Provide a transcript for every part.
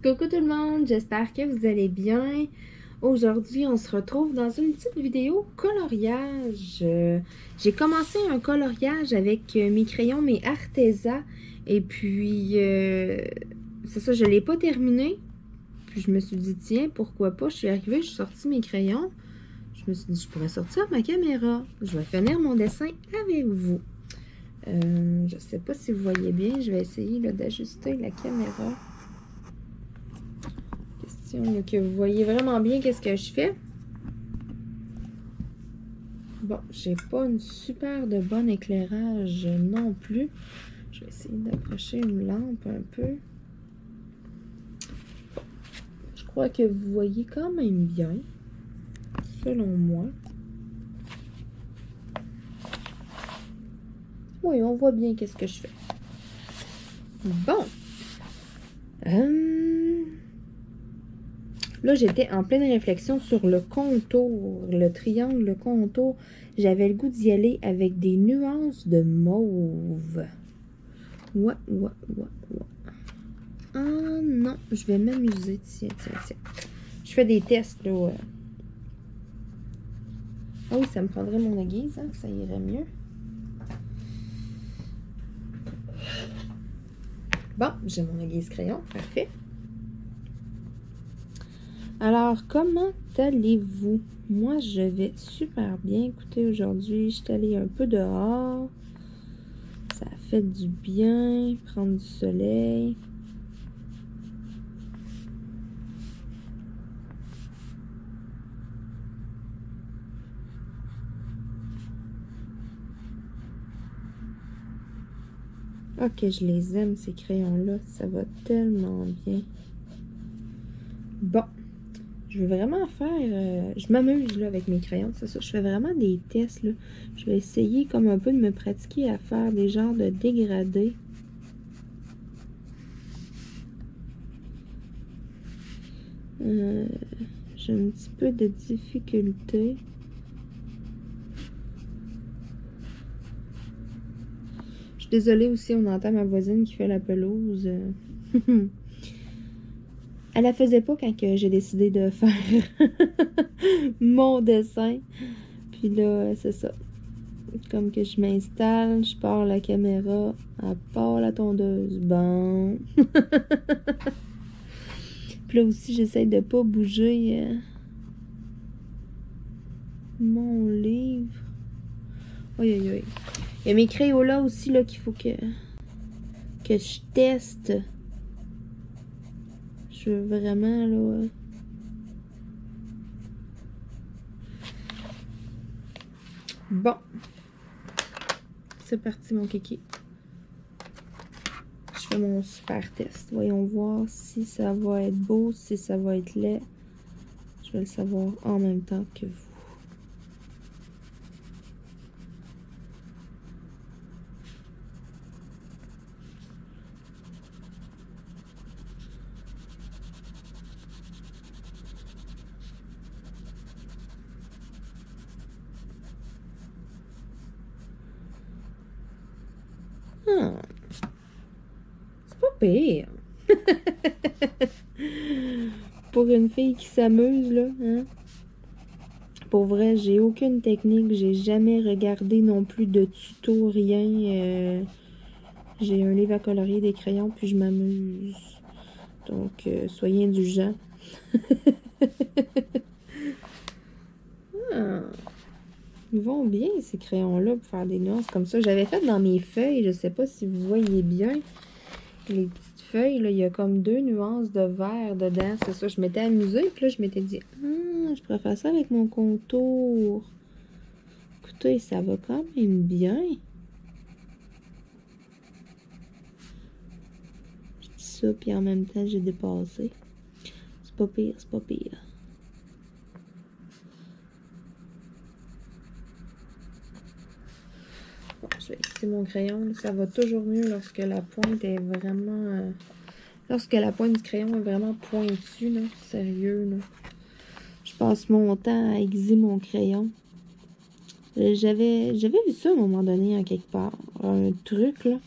Coucou tout le monde, j'espère que vous allez bien. Aujourd'hui, on se retrouve dans une petite vidéo coloriage. J'ai commencé un coloriage avec mes crayons, mes Arteza. Et puis, c'est ça, je ne l'ai pas terminé. Puis je me suis dit, tiens, pourquoi pas? Je suis arrivée, j'ai sorti mes crayons. Je me suis dit, je pourrais sortir ma caméra. Je vais finir mon dessin avec vous. Je ne sais pas si vous voyez bien. Je vais essayer d'ajuster la caméra. Que vous voyez vraiment bien qu'est-ce que je fais. Bon, j'ai pas une super de bon éclairage non plus. Je vais essayer d'approcher une lampe un peu. Je crois que vous voyez quand même bien, selon moi. Oui, on voit bien qu'est-ce que je fais. Bon. Là, j'étais en pleine réflexion sur le contour, le triangle, le contour. J'avais le goût d'y aller avec des nuances de mauve. Ouais. Ah non, je vais m'amuser. Tiens. Je fais des tests, là. Ah oui, ça me prendrait mon aiguise, hein, ça irait mieux. Bon, j'ai mon aiguise crayon, parfait. Alors, comment allez-vous? Moi, je vais super bien. Écoutez, aujourd'hui, je suis allée un peu dehors. Ça a fait du bien, prendre du soleil. Ok, je les aime, ces crayons-là. Ça va tellement bien. Bon. Je veux vraiment faire... je m'amuse là avec mes crayons, c'est ça. Je fais vraiment des tests là. Je vais essayer comme un peu de me pratiquer à faire des genres de dégradés. J'ai un petit peu de difficulté. Je suis désolée aussi, on entend ma voisine qui fait la pelouse. Elle la faisait pas quand j'ai décidé de faire mon dessin. Puis là, c'est ça. Comme que je m'installe, je pars la caméra, elle part la tondeuse. Bon. Puis là aussi, j'essaie de pas bouger mon livre. Aïe. Il y a mes crayons là aussi là qu'il faut que je teste. Je veux vraiment là... Bon. C'est parti mon kiki. Je fais mon super test. Voyons voir si ça va être beau, si ça va être laid. Je vais le savoir en même temps que vous. C'est pas pire. Pour une fille qui s'amuse, là. Hein? Pour vrai, j'ai aucune technique. J'ai jamais regardé non plus de tuto, rien. J'ai un livre à colorier, des crayons, puis je m'amuse. Donc, soyez indulgents. Ils vont bien, ces crayons-là, pour faire des nuances comme ça. J'avais fait dans mes feuilles, je sais pas si vous voyez bien. Les petites feuilles, là, il y a comme 2 nuances de vert dedans. C'est ça, je m'étais amusée. Puis là, je m'étais dit, je pourrais faire ça avec mon contour. Écoutez, ça va quand même bien. Je dis ça, puis en même temps, j'ai dépassé. C'est pas pire, c'est pas pire. Bon, je vais utiliser mon crayon. Ça va toujours mieux lorsque la pointe est vraiment... lorsque la pointe du crayon est vraiment pointue, là. Sérieux, là. Je passe mon temps à aiguiser mon crayon. J'avais vu ça à un moment donné, en quelque part. Un truc, là.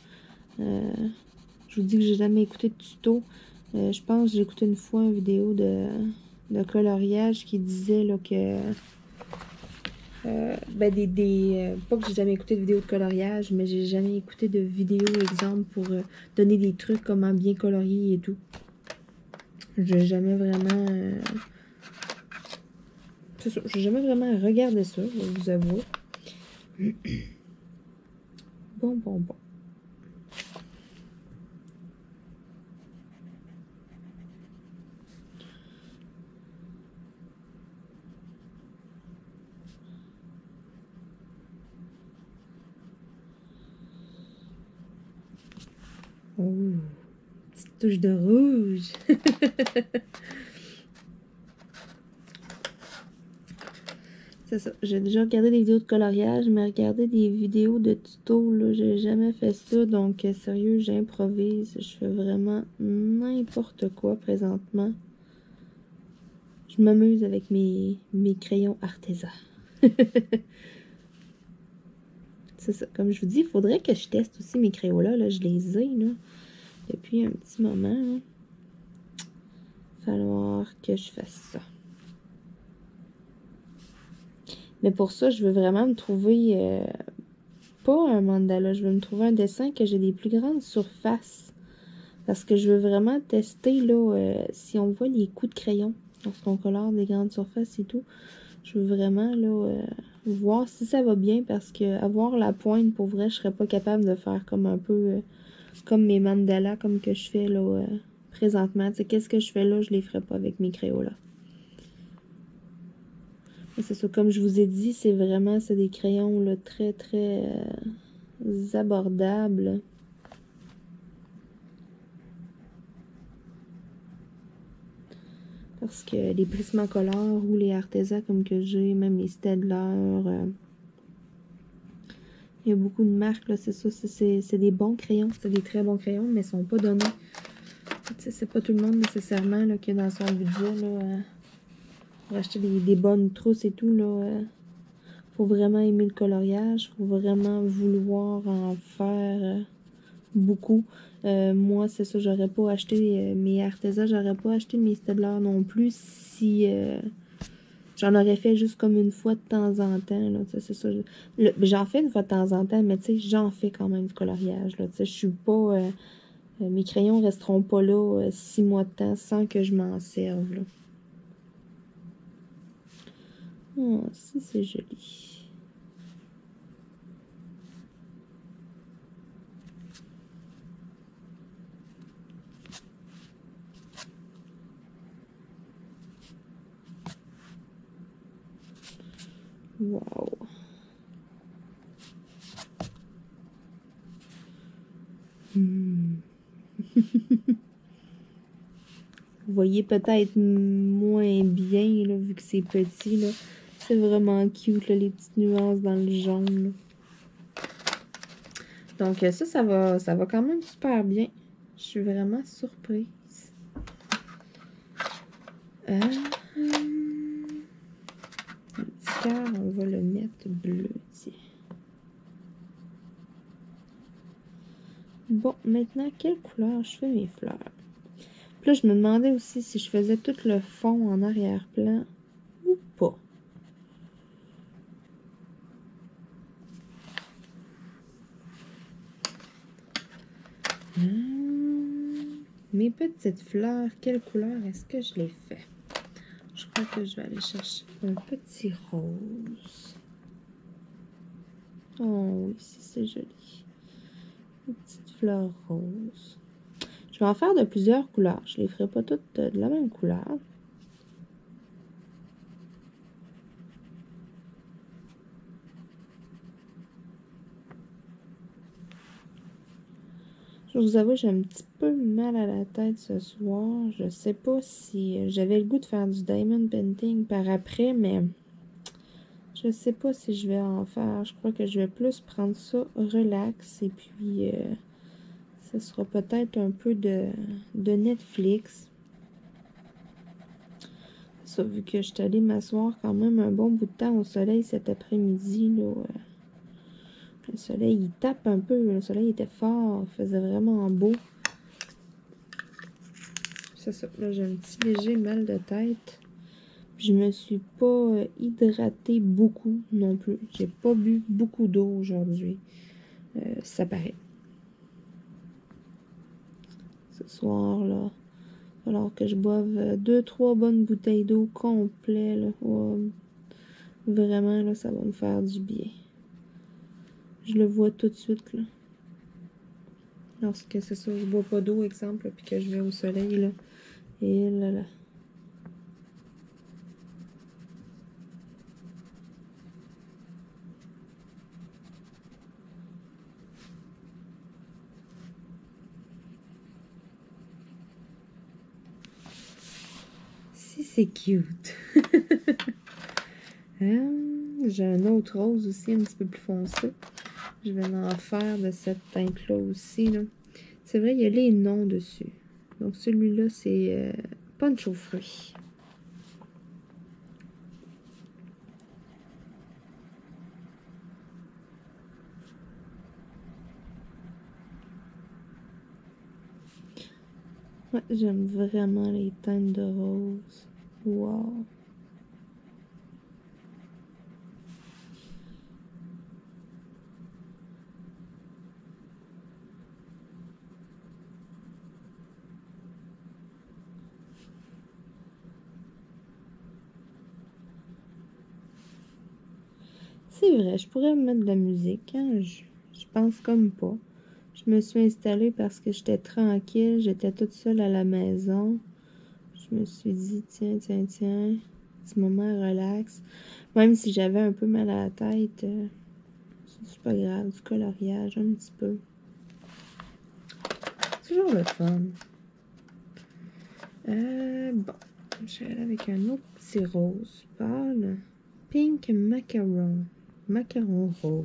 Je vous dis que j'ai jamais écouté de tuto. Je pense que j'ai écouté une fois une vidéo de coloriage qui disait là, que... ben pas que j'ai jamais écouté de vidéo de coloriage, mais j'ai jamais écouté de vidéo, exemple, pour donner des trucs, comment bien colorier et tout. J'ai jamais vraiment... c'est ça, j'ai jamais vraiment regardé ça, je vais vous avouer. Bon. Oh, petite touche de rouge. C'est ça. J'ai déjà regardé des vidéos de coloriage, mais regarder des vidéos de tuto, là, j'ai jamais fait ça. Donc, sérieux, j'improvise. Je fais vraiment n'importe quoi présentement. Je m'amuse avec mes crayons artésans. C'est ça. Comme je vous dis, il faudrait que je teste aussi mes crayons-là. Là, je les ai, là, depuis un petit moment. Il va falloir que je fasse ça. Mais pour ça, je veux vraiment me trouver... pas un mandala, je veux me trouver un dessin que j'ai des plus grandes surfaces. Parce que je veux vraiment tester, là, si on voit les coups de crayon lorsqu'on colore des grandes surfaces et tout. Je veux vraiment, là, voir si ça va bien. Parce que avoir la pointe, pour vrai, je serais pas capable de faire comme un peu... comme mes mandalas, comme que je fais, là, présentement. Tu sais, qu'est-ce que je fais là, je les ferais pas avec mes crayons, là. C'est ça, comme je vous ai dit, c'est vraiment des crayons là, très abordables. Parce que les Prismacolor ou les Arteza comme que j'ai, même les Staedtler, il y a beaucoup de marques, là, c'est ça, c'est des bons crayons, c'est des très bons crayons, mais ils sont pas donnés. C'est pas tout le monde nécessairement là, qui est dans son budget là, pour acheter des bonnes trousses et tout, là. Faut vraiment aimer le coloriage, faut vraiment vouloir en faire beaucoup. Moi, c'est ça, j'aurais pas acheté mes Arteza, j'aurais pas acheté mes Staedtler non plus si j'en aurais fait juste comme une fois de temps en temps. C'est ça. J'en fais une fois de temps en temps, mais tu sais, j'en fais quand même du coloriage. Je suis pas. Mes crayons resteront pas là 6 mois de temps sans que je m'en serve. Là. Oh, ça c'est joli. Wow. Vous voyez peut-être moins bien, là, vu que c'est petit, là. C'est vraiment cute, là, les petites nuances dans le jaune, là. Donc, ça va quand même super bien. Je suis vraiment surprise. Le petit cœur, on va le mettre bleu, tiens. Bon, maintenant, quelle couleur je fais mes fleurs? Puis là, je me demandais aussi si je faisais tout le fond en arrière-plan ou pas. Mes petites fleurs, quelle couleur est-ce que je les fais? Je crois que je vais aller chercher un petit rose. Oh oui, c'est joli. Une petite fleur rose. Je vais en faire de plusieurs couleurs. Je ne les ferai pas toutes de la même couleur. Je vous avoue, j'ai un petit peu mal à la tête ce soir. Je sais pas si j'avais le goût de faire du diamond painting par après, mais je sais pas si je vais en faire. Je crois que je vais plus prendre ça relax et puis ce sera peut-être un peu de Netflix. Ça, vu que je suis allée m'asseoir quand même un bon bout de temps au soleil cet après-midi, là. Le soleil, il tape un peu. Le soleil était fort. Il faisait vraiment beau. c'est ça. Là, j'ai un petit léger mal de tête. Je me suis pas hydratée beaucoup non plus. J'ai pas bu beaucoup d'eau aujourd'hui. Ça paraît. Ce soir, là, alors que je boive 2-3 bonnes bouteilles d'eau complet, là. Oh, vraiment, là, ça va me faire du bien. Je le vois tout de suite, là. Lorsque c'est ça, je bois pas d'eau, exemple, puis que je vais au soleil, là. Et là, là. Si, c'est cute. J'ai un autre rose aussi, un petit peu plus foncé. Je vais en faire de cette teinte-là aussi, là. C'est vrai, il y a les noms dessus. Donc, celui-là, c'est punch aux fruits. Ouais, j'aime vraiment les teintes de rose. Wow! C'est vrai, je pourrais me mettre de la musique, hein? Je pense comme pas. Je me suis installée parce que j'étais tranquille, j'étais toute seule à la maison. Je me suis dit, tiens, petit moment relax. Même si j'avais un peu mal à la tête, c'est pas grave, du coloriage un petit peu. Toujours le fun. Bon, je vais aller avec un autre petit rose pâle. Pink macaron. Macaron rose.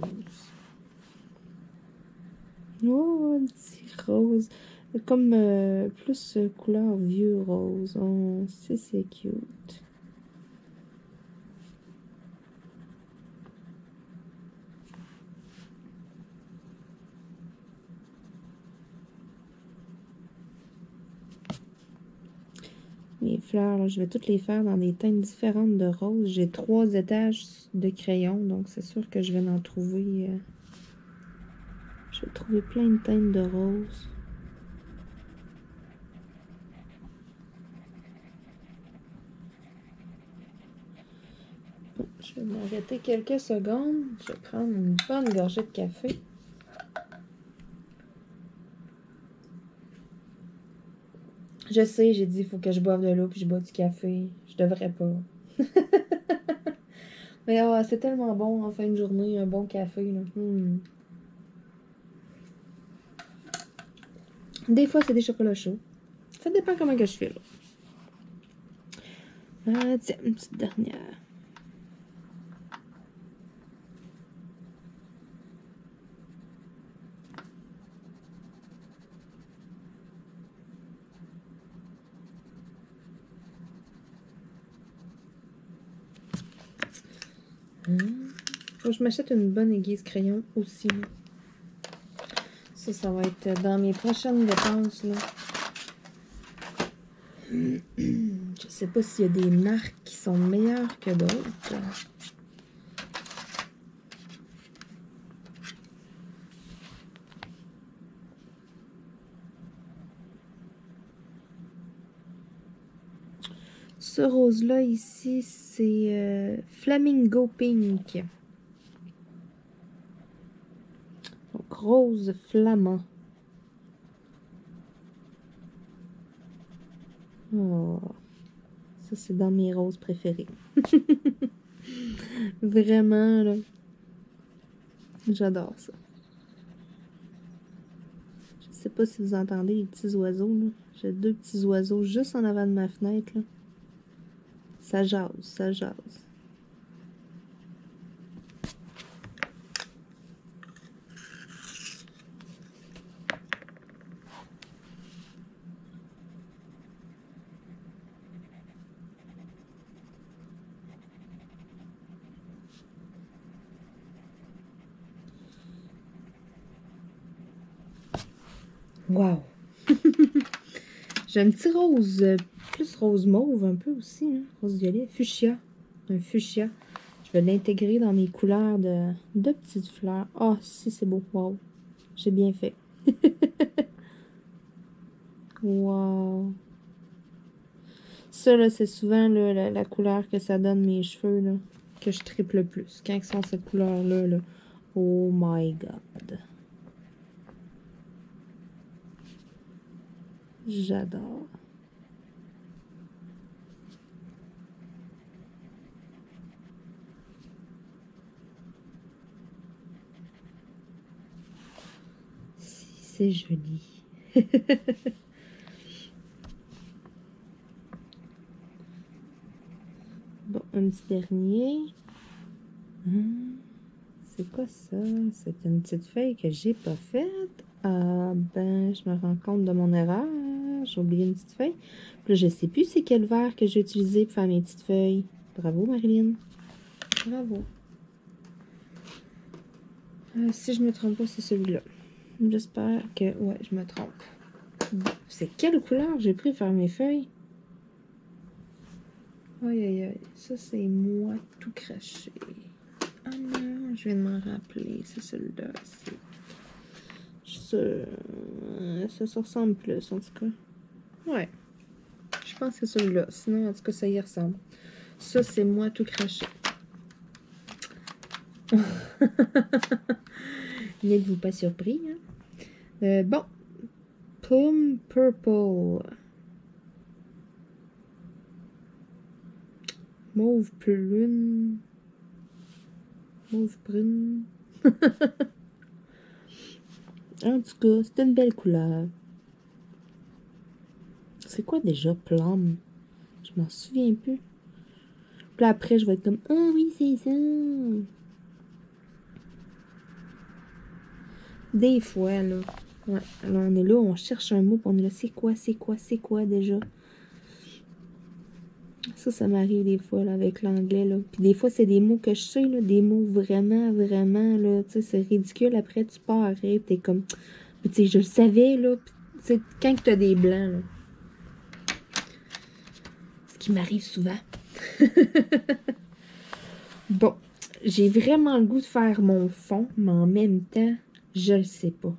Oh, un petit rose. Comme plus couleur vieux rose. Oh, c'est cute. Les fleurs, là, je vais toutes les faire dans des teintes différentes de rose. J'ai 3 étages de crayon, donc c'est sûr que je vais en trouver. Je vais trouver plein de teintes de rose. Bon, je vais m'arrêter quelques secondes. Je vais prendre une bonne gorgée de café. Je sais, j'ai dit il faut que je boive de l'eau puis je bois du café. Je devrais pas. Mais c'est tellement bon en fin de journée, un bon café. Là. Des fois, c'est des chocolats chauds. Ça dépend comment que je fais. Là. Tiens, une petite dernière. Faut que je m'achète une bonne aiguise crayon aussi. Ça va être dans mes prochaines dépenses. Là. Je sais pas s'il y a des marques qui sont meilleures que d'autres. Ce rose-là ici, c'est Flamingo Pink. Donc, rose flamand. Oh, ça, c'est dans mes roses préférées. Vraiment, là. J'adore ça. Je sais pas si vous entendez les petits oiseaux, là. J'ai 2 petits oiseaux juste en avant de ma fenêtre, là. Ça jase, ça jase. Wow! J'ai un petit rose, plus rose mauve un peu aussi, hein, rose violet, fuchsia. Un fuchsia. Je vais l'intégrer dans mes couleurs de petites fleurs. Ah, si c'est beau. Wow. J'ai bien fait. Wow. Ça, là, c'est souvent là, la couleur que ça donne mes cheveux, là, que je triple le plus. Quand ils sont cette couleur-là, là, oh my God. J'adore. C'est joli. Bon, un petit dernier. C'est quoi ça? C'est une petite feuille que j'ai pas faite. Ah ben, je me rends compte de mon erreur. J'ai oublié une petite feuille. Puis là, je sais plus c'est quel verre que j'ai utilisé pour faire mes petites feuilles. Bravo, Marilyn. Bravo. Si je me trompe pas, c'est celui-là. J'espère que... Ouais, je me trompe. Bon, c'est quelle couleur j'ai pris pour faire mes feuilles? Aïe, aïe, aïe. Ça, c'est moi tout craché. Ah non, je viens de m'en rappeler. C'est celui-là. Ça se ressemble plus, en tout cas. Ouais. Je pense que c'est celui-là. Sinon, en tout cas, ça y ressemble. Ça, c'est moi tout craché. N'êtes-vous pas surpris, hein? Bon. Plum Purple. Mauve prune. Mauve prune. En tout cas, c'est une belle couleur. C'est quoi déjà plum? Je m'en souviens plus. Puis après, je vais être comme, ah oui, c'est ça. Des fois, là. Ouais, alors on est là, on cherche un mot, puis on est là, c'est quoi déjà? Ça m'arrive des fois, là, avec l'anglais, là. Puis des fois, c'est des mots que je sais, là, des mots vraiment, là, tu sais, c'est ridicule. Après, tu pars, arrête, t'es comme, tu sais, je le savais, là. Puis, tu sais, quand t'as des blancs, là. Ce qui m'arrive souvent. Bon, j'ai vraiment le goût de faire mon fond, mais en même temps, je le sais pas.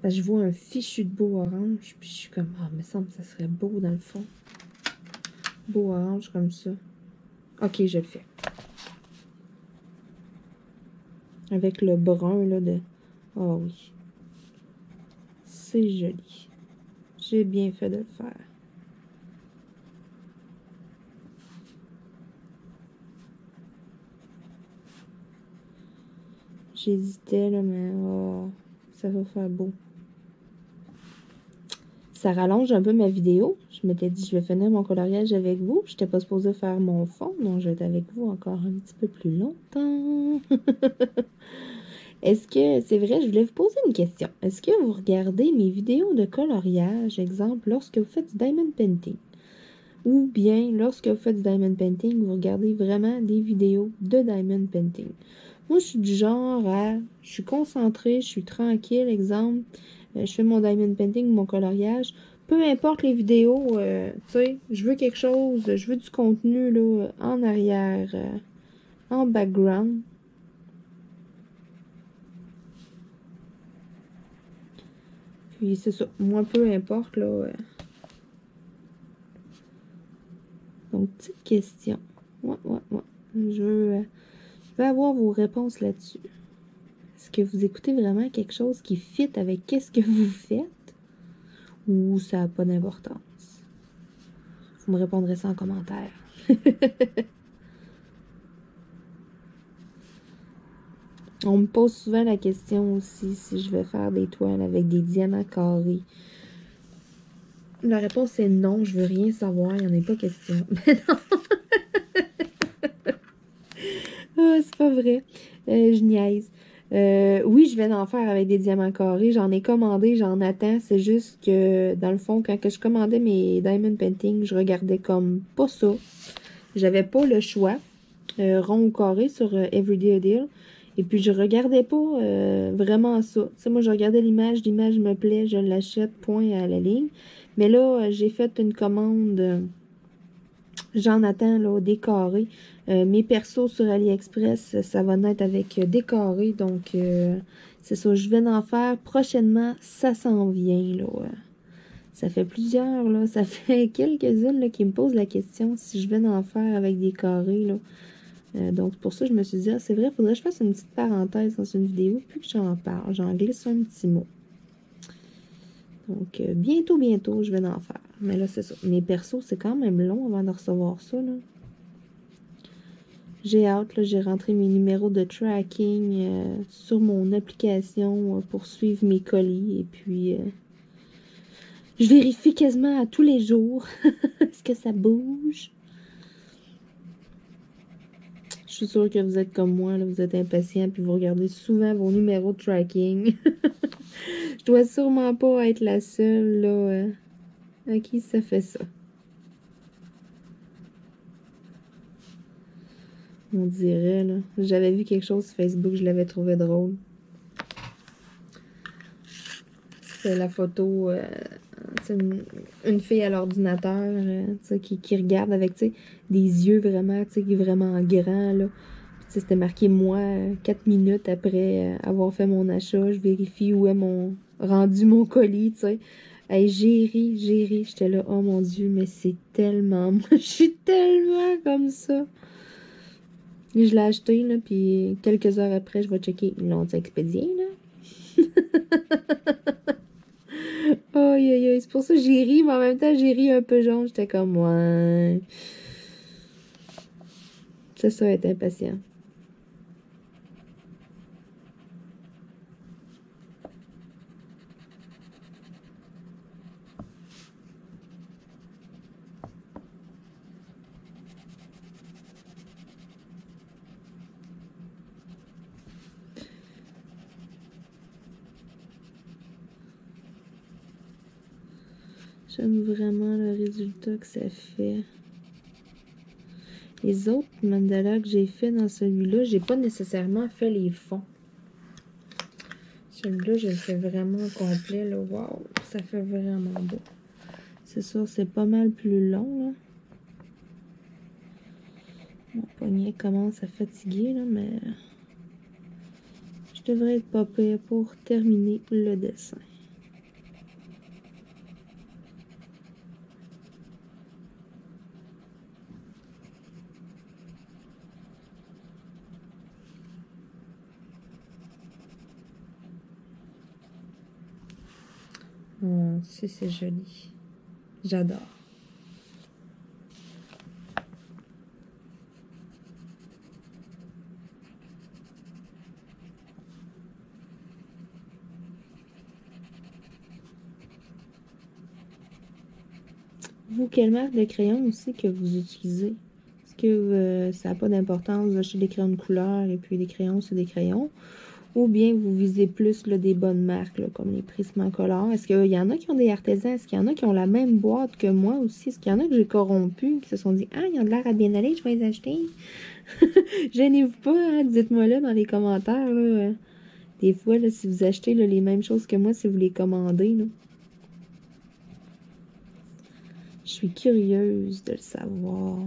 Parce que je vois un fichu de beau orange, puis je suis comme, ah, il me semble que ça serait beau dans le fond. Beau orange comme ça. Ok, je le fais. Avec le brun, là, de... Oh oui. C'est joli. J'ai bien fait de le faire. J'hésitais, là, mais... Oh, ça va faire beau. Ça rallonge un peu ma vidéo. Je m'étais dit, je vais finir mon coloriage avec vous. Je n'étais pas supposée faire mon fond, donc je vais être avec vous encore un petit peu plus longtemps. Est-ce que, c'est vrai, je voulais vous poser une question. Est-ce que vous regardez mes vidéos de coloriage, exemple, lorsque vous faites du diamond painting? Ou bien, lorsque vous faites du diamond painting, vous regardez vraiment des vidéos de diamond painting? Moi, je suis du genre à... Je suis concentrée, je suis tranquille, exemple... je fais mon diamond painting, mon coloriage. Peu importe les vidéos, tu sais, je veux quelque chose, je veux du contenu, là, en arrière, en background. Puis c'est ça, moi, peu importe, là. Donc, petite question. Ouais. Je veux avoir vos réponses là-dessus. Est-ce que vous écoutez vraiment quelque chose qui fit avec qu'est-ce que vous faites? Ou ça n'a pas d'importance? Vous me répondrez ça en commentaire. On me pose souvent la question aussi si je vais faire des toiles avec des diamants carrés. La réponse est non, je veux rien savoir, il n'y en a pas question. Mais non! Ah, c'est pas vrai. Je niaise. Oui, je vais en faire avec des diamants carrés. J'en ai commandé, j'en attends. C'est juste que, dans le fond, quand que je commandais mes diamond painting, je regardais comme pas ça. J'avais pas le choix. Rond ou carré sur Everyday a Deal. Et puis, je regardais pas vraiment ça. Tu sais, moi, je regardais l'image me plaît, je l'achète, point à la ligne. Mais là, j'ai fait une commande, j'en attends, là, des carrés. Mes persos sur AliExpress, ça va naître avec des carrés. Donc, c'est ça, je vais en faire prochainement. Ça s'en vient, là. Ça fait plusieurs, là. Ça fait quelques-unes, là, qui me posent la question si je vais en faire avec des carrés, là. Donc, pour ça, je me suis dit, ah, c'est vrai, il faudrait que je fasse une petite parenthèse dans une vidéo, puis que j'en parle. J'en glisse un petit mot. Donc, bientôt, je vais en faire. Mais là, c'est ça. Mes persos, c'est quand même long avant de recevoir ça, là. J'ai hâte, là, j'ai rentré mes numéros de tracking sur mon application pour suivre mes colis. Et puis, je vérifie quasiment à tous les jours. Est-ce que ça bouge? Je suis sûre que vous êtes comme moi, là, vous êtes impatient, puis vous regardez souvent vos numéros de tracking. Je dois sûrement pas être la seule, là, à qui ça fait ça. On dirait, là. J'avais vu quelque chose sur Facebook, je l'avais trouvé drôle. C'est la photo, c'est une fille à l'ordinateur, qui regarde avec, des yeux vraiment, vraiment grands, là. C'était marqué, moi, 4 minutes après avoir fait mon achat, je vérifie où est rendu mon colis, tu sais. Hey, j'ai ri, j'étais là, oh mon Dieu, mais c'est tellement, moi, je suis tellement comme ça. Et je l'ai acheté, là, puis quelques heures après, je vais checker, ils l'ont expédié, là. Aïe, aïe, aïe, c'est pour ça que j'ai ri, mais en même temps, j'ai ri un peu jaune, j'étais comme, ouais. C'est ça, être impatient. J'aime vraiment le résultat que ça fait. Les autres mandalas que j'ai fait dans celui-là, j'ai pas nécessairement fait les fonds. Celui-là, je le fais vraiment complet, là. Waouh, ça fait vraiment beau. C'est sûr, c'est pas mal plus long, là. Mon poignet commence à fatiguer, là, mais je devrais être pas prêt pour terminer le dessin. Oh, c'est joli. J'adore. Vous, quelle marque de crayon aussi que vous utilisez? Est-ce que ça n'a pas d'importance, vous achetez des crayons de couleur et puis les crayons, c'est des crayons? Ou bien vous visez plus là, des bonnes marques, là, comme les Prismacolor. Est-ce qu'il y en a qui ont des artisans? Est-ce qu'il y en a qui ont la même boîte que moi aussi? Est-ce qu'il y en a que j'ai corrompu, qui se sont dit « Ah, ils ont de l'air à bien aller, je vais les acheter. » Gênez-vous pas, hein? Dites-moi là dans les commentaires. Là, des fois, là, si vous achetez là, les mêmes choses que moi, si vous les commandez. Là. Je suis curieuse de le savoir.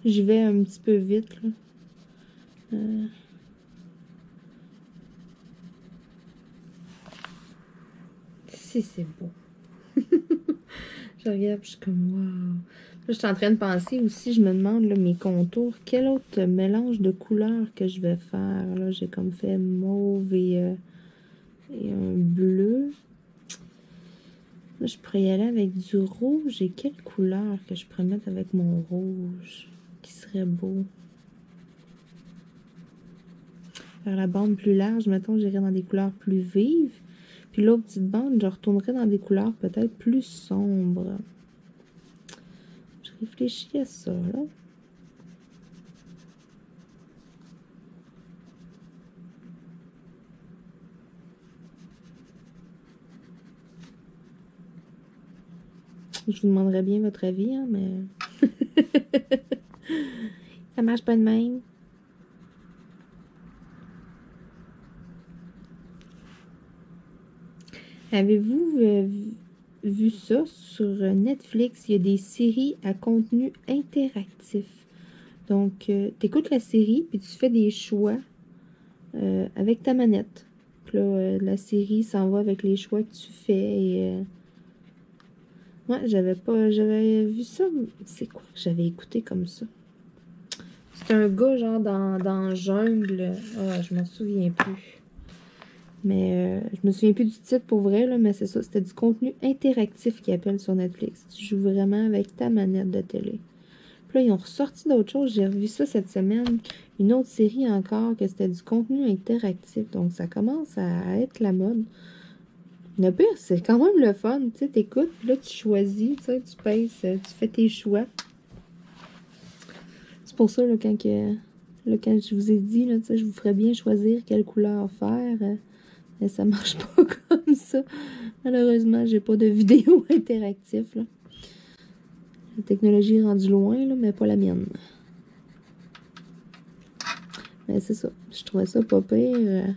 Je vais un petit peu vite, là. Si, c'est beau. Je regarde, je suis comme, waouh. Là, je suis en train de penser aussi, je me demande, là, mes contours, quel autre mélange de couleurs que je vais faire. Là, j'ai comme fait mauve et un bleu. Là, je pourrais y aller avec du rouge. Et quelle couleur que je pourrais mettre avec mon rouge qui serait beau? Faire la bande plus large, mettons, j'irais dans des couleurs plus vives. Puis l'autre petite bande, je retournerais dans des couleurs peut-être plus sombres. Je réfléchis à ça, là. Je vous demanderais bien votre avis, hein, mais... ça marche pas de même. Avez-vous vu ça sur Netflix? Il y a des séries à contenu interactif. Donc, tu écoutes la série, puis tu fais des choix avec ta manette. Puis là, la série s'en va avec les choix que tu fais. Et, ouais, j'avais vu ça. C'est quoi que j'avais écouté comme ça? C'est un gars, genre, dans jungle. Ah, je m'en souviens plus. Mais je me souviens plus du titre pour vrai, là, mais c'est ça. C'était du contenu interactif qu'ils appellent sur Netflix. Tu joues vraiment avec ta manette de télé. Puis là, ils ont ressorti d'autres choses. J'ai revu ça cette semaine. Une autre série encore, que c'était du contenu interactif. Donc, ça commence à être la mode. Le pire, c'est quand même le fun. Tu sais, t'écoutes, puis là, tu choisis, tu sais, tu pèses, tu fais tes choix. C'est pour ça, là, quand je vous ai dit, là, tu sais, je vous ferais bien choisir quelle couleur faire. Mais ça marche pas comme ça. Malheureusement, j'ai pas de vidéo interactive, là. La technologie est rendue loin, là, mais pas la mienne. Mais c'est ça. Je trouvais ça pas pire.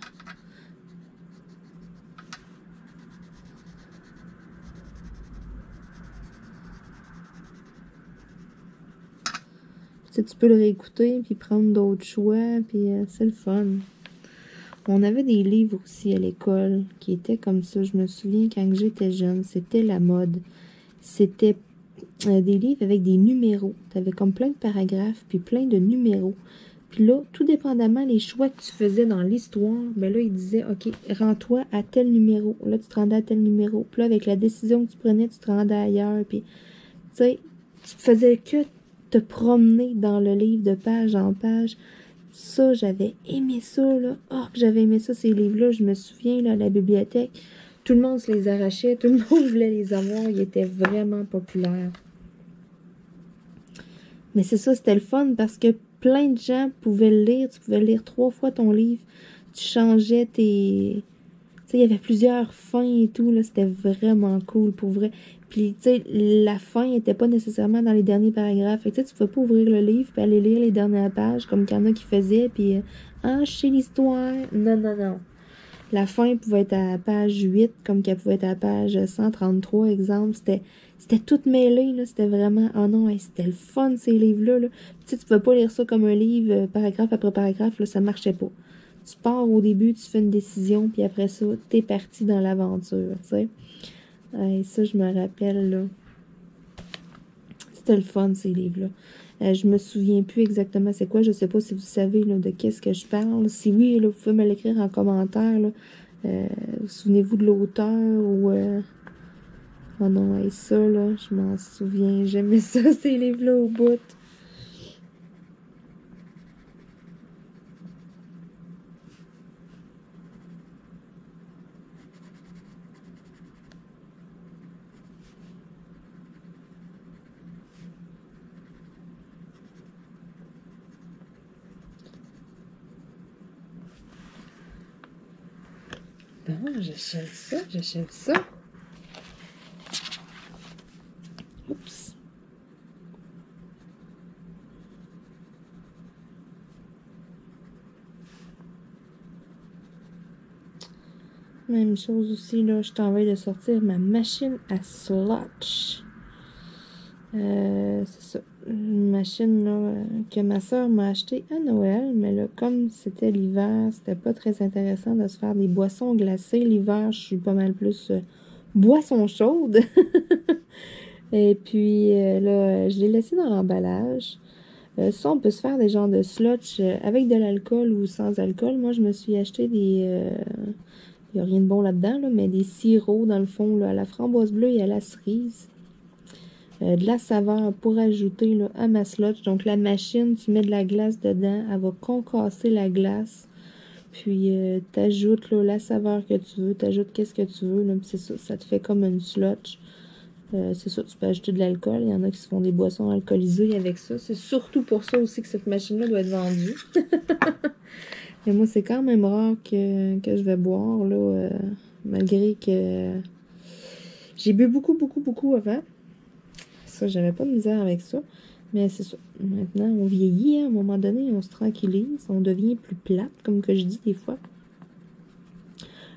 Tu sais, tu peux le réécouter, puis prendre d'autres choix, puis c'est le fun. On avait des livres aussi à l'école qui étaient comme ça. Je me souviens quand j'étais jeune, c'était la mode. C'était des livres avec des numéros. Tu avais comme plein de paragraphes, puis plein de numéros. Puis là, tout dépendamment les choix que tu faisais dans l'histoire, ben là, il disait, OK, rends-toi à tel numéro. Là, tu te rendais à tel numéro. Puis là, avec la décision que tu prenais, tu te rendais ailleurs. Puis, tu sais, tu faisais que te promener dans le livre de page en page. Ça, j'avais aimé ça, là. Oh, que j'avais aimé ça, ces livres-là. Je me souviens, là, à la bibliothèque, tout le monde se les arrachait. Tout le monde voulait les avoir. Ils étaient vraiment populaires. Mais c'est ça, c'était le fun parce que plein de gens pouvaient le lire. Tu pouvais lire 3 fois ton livre. Tu changeais tes... Tu sais, il y avait plusieurs fins et tout, là. C'était vraiment cool, pour vrai. Puis, tu sais, la fin n'était pas nécessairement dans les derniers paragraphes. Fait que, tu sais, tu pouvais pas ouvrir le livre puis aller lire les dernières pages, comme qu'il y en a qui faisaient, puis... ah, je sais l'histoire. Non, non, non. La fin pouvait être à la page 8, comme qu'elle pouvait être à la page 133, exemple. C'était tout mêlé, là. C'était vraiment... oh non, hey, c'était le fun, ces livres-là, là. Tu sais, tu pouvais pas lire ça comme un livre, paragraphe après paragraphe, là. Ça marchait pas. Tu pars au début, tu fais une décision, puis après ça, t'es parti dans l'aventure, tu sais. Hey, ça, je me rappelle, là. C'était le fun, ces livres-là. Je me souviens plus exactement c'est quoi. Je sais pas si vous savez là, de qu'est-ce que je parle. Si oui, là, vous pouvez me l'écrire en commentaire. Là. Vous souvenez-vous de l'auteur ou... oh non, et ça, là, je m'en souviens. J'aimais ça, ces livres-là, au bout. Bon, j'achète ça, j'achète ça. Oups. Même chose aussi, là, je t'envoie de sortir ma machine à slotch. C'est ça. Une machine là, que ma soeur m'a achetée à Noël, mais là, comme c'était l'hiver, c'était pas très intéressant de se faire des boissons glacées. L'hiver, je suis pas mal plus boisson chaude. Et puis là, je l'ai laissé dans l'emballage. Ça, on peut se faire des genres de slotch avec de l'alcool ou sans alcool. Moi, je me suis acheté Il n'y a rien de bon là-dedans, là, mais des sirops, dans le fond, là, à la framboise bleue et à la cerise. De la saveur pour ajouter là, à ma slotch. Donc, la machine, tu mets de la glace dedans. Elle va concasser la glace. Puis, tu ajoutes la saveur que tu veux. Tu ajoutes qu'est-ce que tu veux. Puis, c'est ça. Ça te fait comme une slotch. C'est ça, tu peux ajouter de l'alcool. Il y en a qui se font des boissons alcoolisées avec ça. C'est surtout pour ça aussi que cette machine-là doit être vendue. Mais moi, c'est quand même rare que je vais boire, là, malgré que j'ai bu beaucoup avant. Ça, j'avais pas de misère avec ça. Mais c'est ça. Maintenant, on vieillit, hein, à un moment donné, on se tranquillise. On devient plus plate, comme que je dis des fois.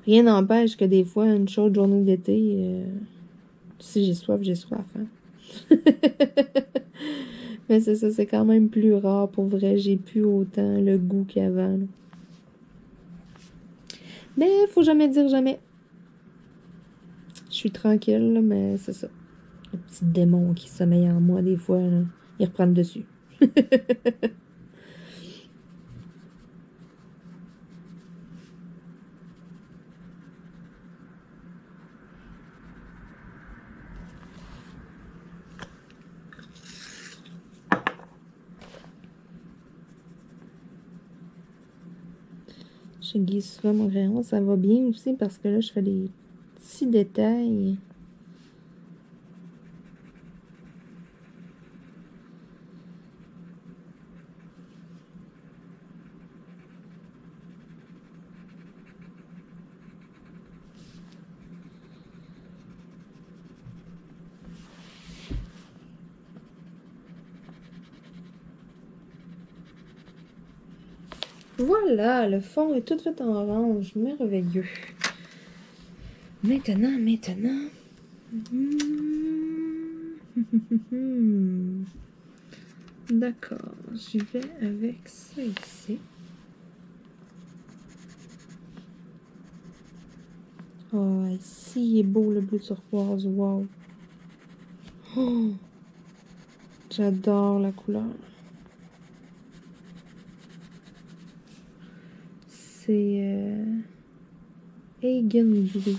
Rien n'empêche que des fois, une chaude journée d'été, si j'ai soif, j'ai soif. Hein. Mais c'est ça, c'est quand même plus rare. Pour vrai, j'ai plus autant le goût qu'avant. Là. Mais faut jamais dire jamais. Je suis tranquille, là, mais c'est ça. Le petit démon qui sommeille en moi, des fois, là, il reprend le dessus. Je guise souvent mon crayon, ça va bien aussi parce que là, je fais des petits détails. Voilà, le fond est tout fait en orange, merveilleux. Maintenant. D'accord, j'y vais avec ça ici. Oh, ici, il est beau le bleu turquoise, wow. Oh, j'adore la couleur. C'est Hagen Blue.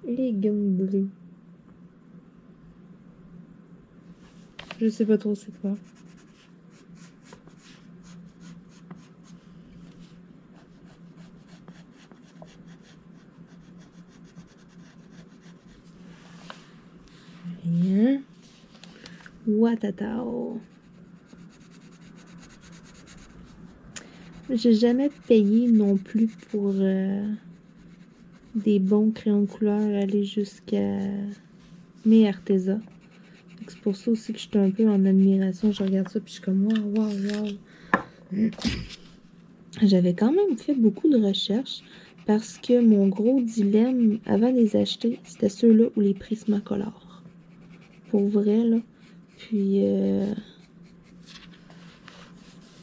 Hagen Blue. Je sais pas trop c'est quoi. Rien. Watatao. J'ai jamais payé non plus pour des bons crayons de couleur aller jusqu'à mes Arteza. C'est pour ça aussi que je suis un peu en admiration. Je regarde ça puis je suis comme wow. J'avais quand même fait beaucoup de recherches parce que mon gros dilemme avant de les acheter, c'était ceux-là ou les Prismacolor. Pour vrai, là. Puis,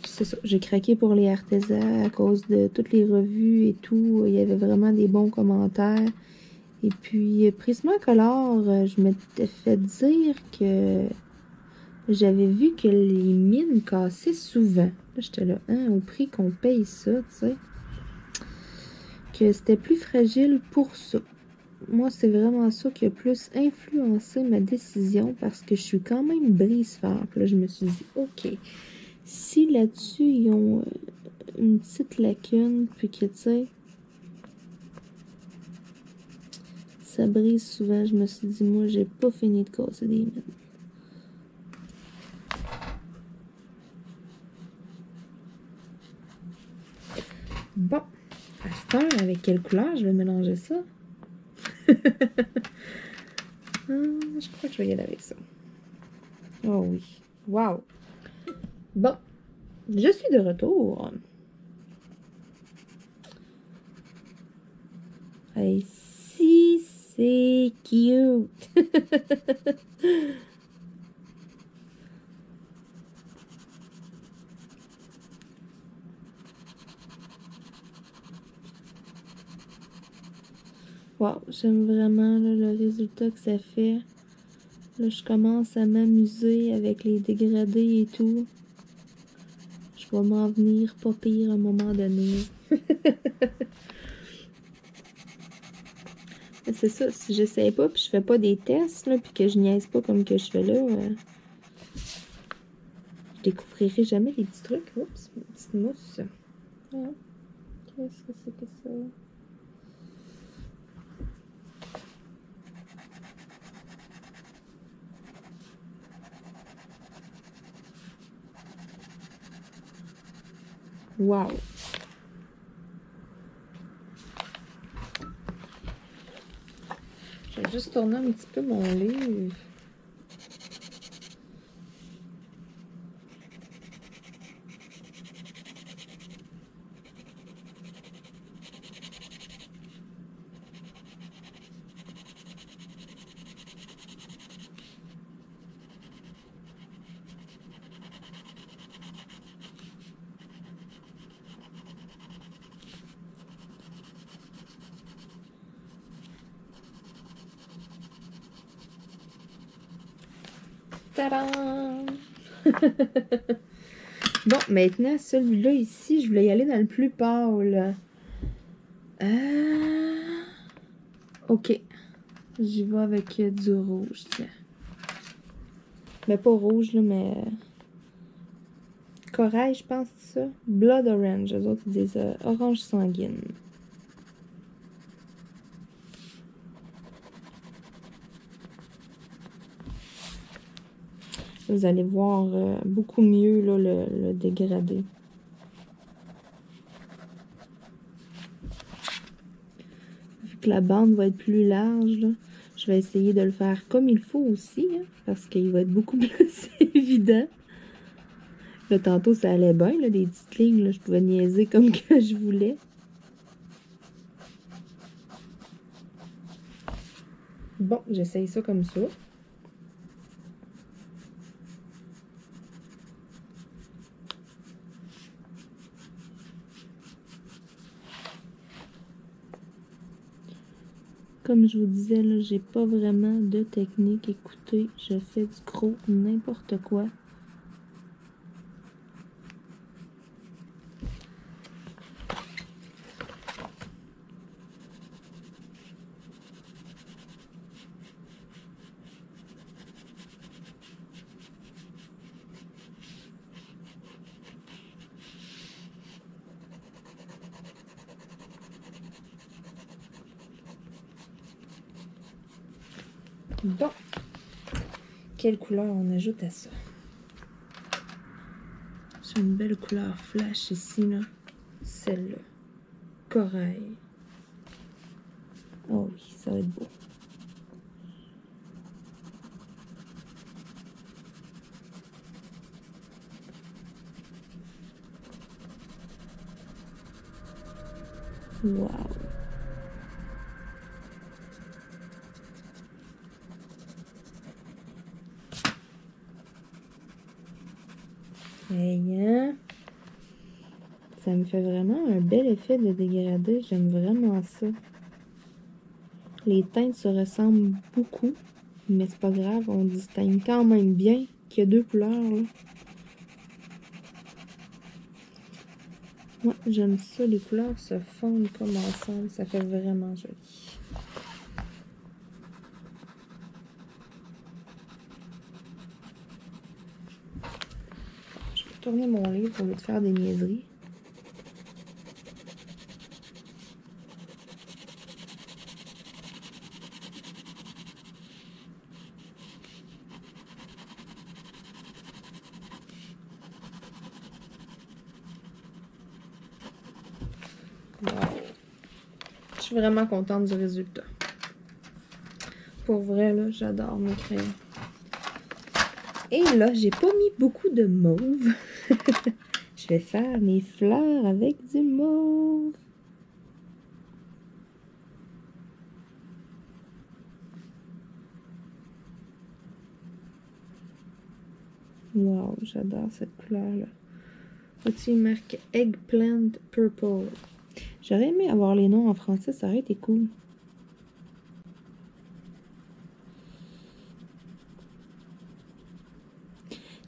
c'est ça. J'ai craqué pour les Arteza à cause de toutes les revues et tout. Il y avait vraiment des bons commentaires. Et puis, Prismacolor, je m'étais fait dire que j'avais vu que les mines cassaient souvent. Là, j'étais là, hein, au prix qu'on paye ça, tu sais. Que c'était plus fragile pour ça. Moi, c'est vraiment ça qui a plus influencé ma décision parce que je suis quand même brise-fer. Là, je me suis dit, OK, si là-dessus, ils ont une petite lacune, puis que, tu sais, ça brise souvent, je me suis dit, moi, j'ai pas fini de casser des mines. Bon, à cette heure, avec quelle couleur je vais mélanger ça? Je crois que je vais y aller avec ça. Oh oui. Wow. Bon, je suis de retour. Hey, si c'est cute. Wow, j'aime vraiment là, le résultat que ça fait. Là, je commence à m'amuser avec les dégradés et tout. Je va m'en venir pas pire à un moment donné. C'est ça, si j'essaie pas, puis je fais pas des tests, là, puis que je niaise pas comme que je fais là, je découvrirai jamais des petits trucs. Oups, une petite mousse. Ah, qu'est-ce que c'est que ça? Wow! Je vais juste tourner un petit peu mon livre. Tadam! Bon, maintenant, celui-là ici, je voulais y aller dans le plus pâle. Ok. J'y vais avec du rouge, tiens. Mais pas rouge, là, mais... corail, je pense, c'est ça. Blood orange, eux autres, ils disent orange sanguine. Vous allez voir beaucoup mieux là, le dégradé. Vu que la bande va être plus large, là, je vais essayer de le faire comme il faut aussi, hein, parce qu'il va être beaucoup plus évident. Là, tantôt, ça allait bien, là, des petites lignes, là, je pouvais niaiser comme que je voulais. Bon, j'essaye ça comme ça. Comme je vous disais, là, j'ai pas vraiment de technique. Écoutez, je fais du gros n'importe quoi. Bon, quelle couleur on ajoute à ça? J'ai une belle couleur flash ici, là. Celle-là. Corail. Oh oui, ça va être beau. Wow. Hey, hein? Ça me fait vraiment un bel effet de dégradé. J'aime vraiment ça. Les teintes se ressemblent beaucoup, mais c'est pas grave. On distingue quand même bien qu'il y a deux couleurs, là. Moi, j'aime ça. Les couleurs se fondent comme ensemble. Ça fait vraiment joli. Je vais tourner mon livre au lieu de faire des niaiseries. Wow. Je suis vraiment contente du résultat. Pour vrai, là, j'adore mes crayons. Et là, j'ai pas mis beaucoup de mauve. Je vais faire mes fleurs avec du mauve. Wow, j'adore cette couleur-là. Au-dessus, il marque Eggplant Purple. J'aurais aimé avoir les noms en français, ça aurait été cool.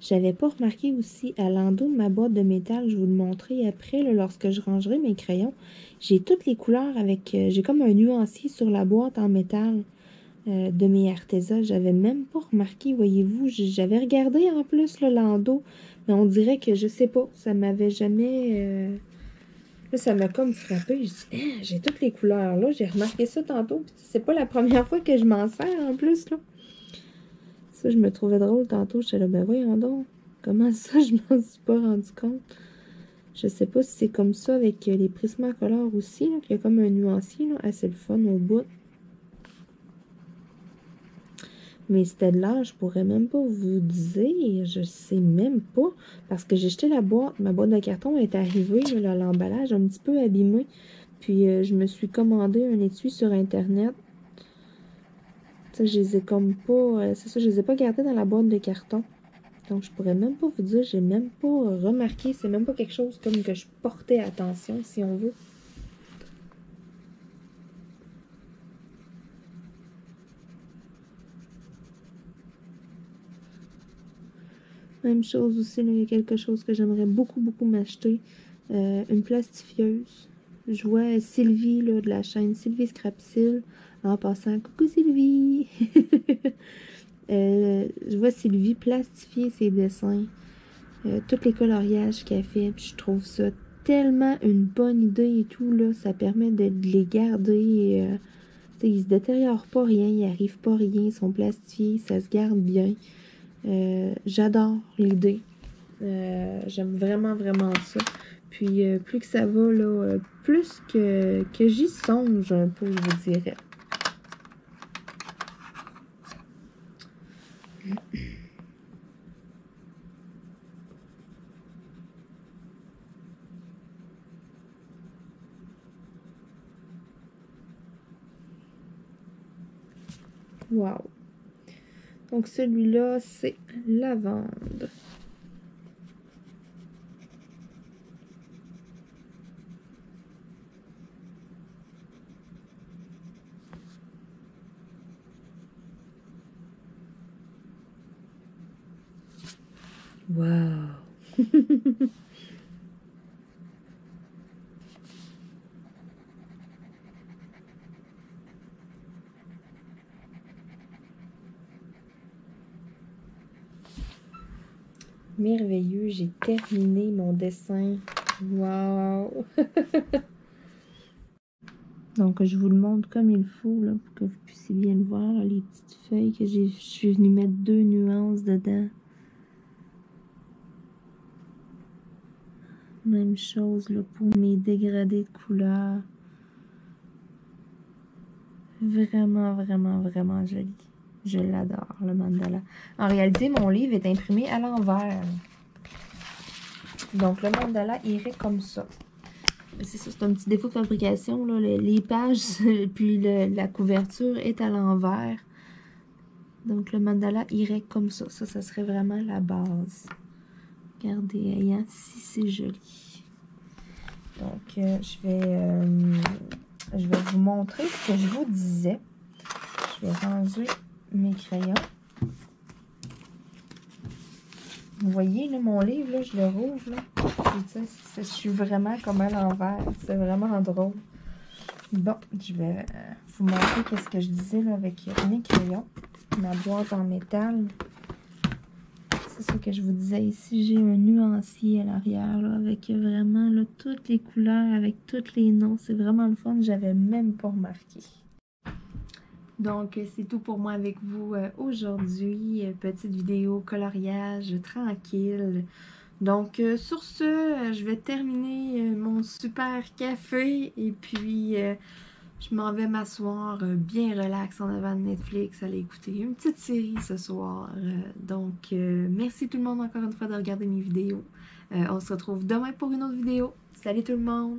J'avais pas remarqué aussi à l'endos de ma boîte de métal, je vous le montrerai après, là, lorsque je rangerai mes crayons. J'ai toutes les couleurs avec... j'ai comme un nuancier sur la boîte en métal de mes Arteza. J'avais même pas remarqué, voyez-vous. J'avais regardé en plus l'endos, mais on dirait que, je sais pas, ça m'avait jamais... Là, ça m'a comme frappé. Je dis, hein, j'ai toutes les couleurs là. J'ai remarqué ça tantôt. Puis c'est pas la première fois que je m'en sers en plus, là. Ça, je me trouvais drôle tantôt. J'étais là, ben voyons donc. Comment ça, je m'en suis pas rendu compte? Je sais pas si c'est comme ça avec les Prismacolor aussi, là, qu'il y a comme un nuancier, là. Ah, c'est le fun au bout. Mais c'était de là, je pourrais même pas vous dire. Je sais même pas. Parce que j'ai jeté la boîte. Ma boîte de carton est arrivée, l'emballage un petit peu abîmé. Puis je me suis commandé un étui sur Internet. Ça, je les ai comme pas... c'est ça, je les ai pas gardés dans la boîte de carton. Donc, je pourrais même pas vous dire. J'ai même pas remarqué. C'est même pas quelque chose comme que je portais attention, si on veut. Même chose aussi, là, il y a quelque chose que j'aimerais beaucoup, beaucoup m'acheter. Une plastifieuse. Je vois Sylvie, là, de la chaîne Sylvie Scrapsil, en passant. Coucou Sylvie! Je vois Sylvie plastifier ses dessins. Tous les coloriages qu'elle fait. Puis je trouve ça tellement une bonne idée et tout, là. Ça permet de les garder. Ils se détériorent pas rien, ils arrivent pas rien, ils sont plastifiés, ça se garde bien. J'adore l'idée. J'aime vraiment, vraiment ça. Puis, plus que ça va, là, plus que j'y songe un peu, je vous dirais. Wow! Donc, celui-là, c'est lavande. Wow! Merveilleux, j'ai terminé mon dessin. Wow! Donc, je vous le montre comme il faut, là, pour que vous puissiez bien le voir, là, les petites feuilles que je suis venue mettre 2 nuances dedans. Même chose, là, pour mes dégradés de couleurs. Vraiment, vraiment, vraiment joli. Je l'adore, le mandala. En réalité, mon livre est imprimé à l'envers. Donc, le mandala irait comme ça. C'est ça, c'est un petit défaut de fabrication, là. Les pages, puis la couverture est à l'envers. Donc, le mandala irait comme ça. Ça serait vraiment la base. Regardez, hein, si c'est joli. Donc, je vais vous montrer ce que je vous disais. Je vais ranger mes crayons. Vous voyez, là, mon livre, là, je le rouvre, là. Je suis vraiment comme à l'envers. C'est vraiment drôle. Bon, je vais vous montrer qu'est-ce que je disais là, avec mes crayons. Ma boîte en métal. C'est ça que je vous disais ici. J'ai un nuancier à l'arrière, là, avec vraiment là, toutes les couleurs, avec tous les noms. C'est vraiment le fun. J'avais même pas remarqué. Donc, c'est tout pour moi avec vous aujourd'hui. Petite vidéo coloriage tranquille. Donc, sur ce, je vais terminer mon super café et puis je m'en vais m'asseoir bien relax en avant de Netflix, aller écouter une petite série ce soir. Donc, merci tout le monde encore une fois de regarder mes vidéos. On se retrouve demain pour une autre vidéo. Salut tout le monde!